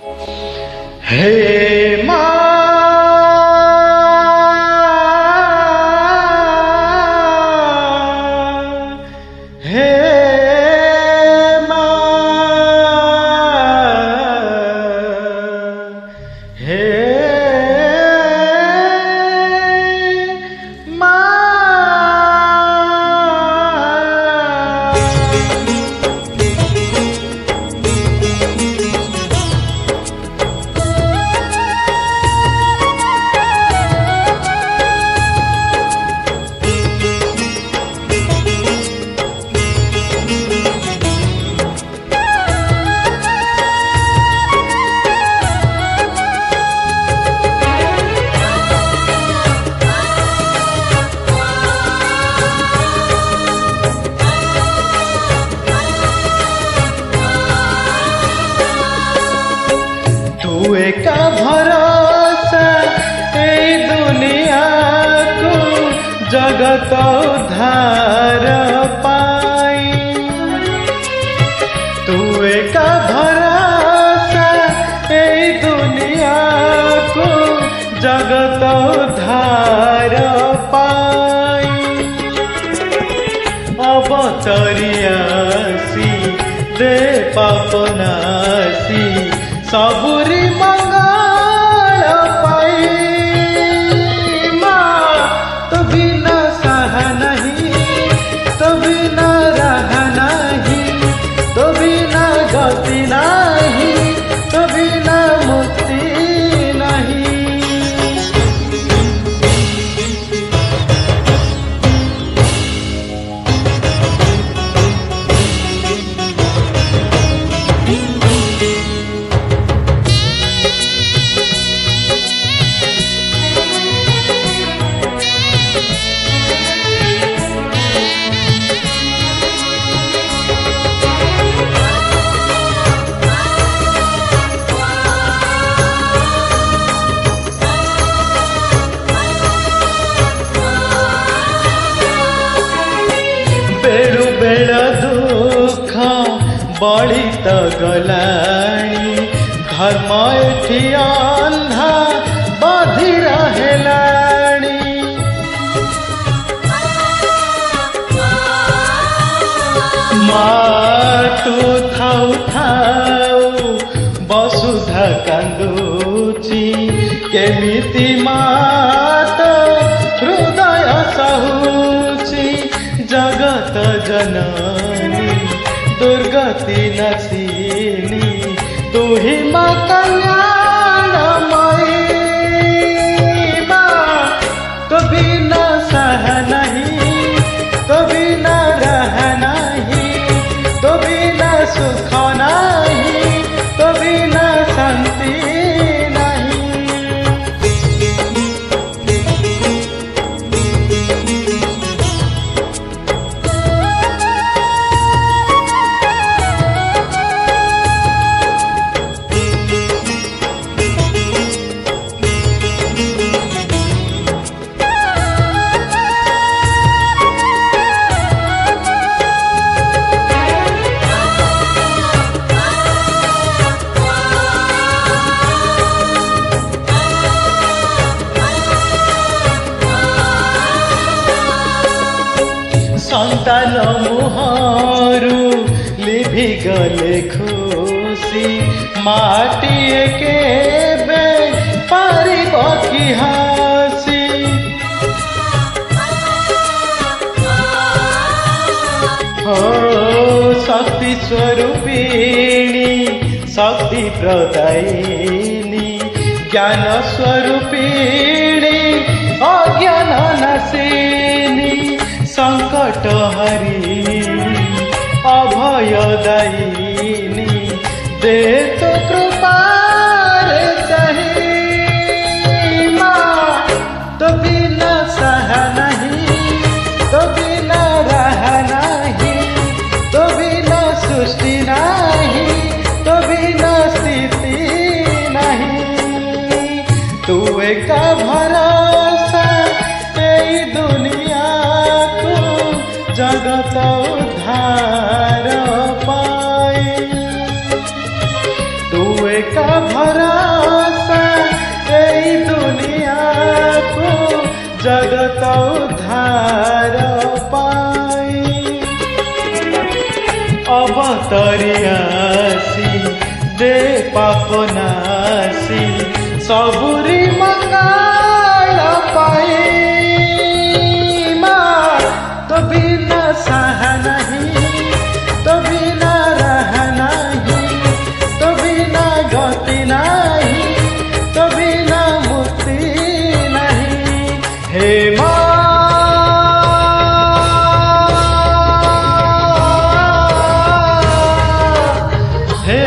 हे माँ हे माँ हे तू एक भरोसा ए दुनिया को जगत उद्धार पाई। तू एक भरोसा ए दुनिया को जगत उद्धार पाई। अवतरियासी दे पापनासी सबुरी मंगल पाई। माँ तो बिना सह नहीं, तो बिना रह नहीं, तो बिना गति नहीं, तो बिना मुक्ति नहीं। बेड़ु बेड़ दुख बड़ी तो गलाणी, धर्म एठी अंधा बधी रहेलाणी। मातु थाउ थाउ वसुधा कांदुची, केमिति मात हृदय सहुची। जगत जननी दुर्गति नसीनी, तू ही माँ कल्याणमयी। माँ तो बिना सह नहीं, तो बिना रह नहीं, तो बिना सुख नहीं, तो बिना शांति नहीं। संतान मुहरु लिभि गले खुशी, माटी केबे पारिब कि हासी। हो शक्ति स्वरूपिणी शक्ति प्रदायिनी, ज्ञान स्वरूपिणी अज्ञान नाशिनी। संकट हरिणी अभयदायिनी, दे तो कृपा रे चाही। माँ तो बिना सह नहीं, तो बिना रह नहीं, तो बिना सृष्टि नहीं, तो बिना स्थिति नहीं। तू एक भरोसा ए दुनिया को जगत उद्धार पाई। तू एका भरोसा एई दुनिया को जगत उद्धार पाई अवतरी आसी दे पाप नासी सबुरी मंगल पाई माँ तो बिना सहा नहीं तो बिना रह नहीं तो बिना गति नहीं तो बिना मुक्ति नहीं हे माँ हे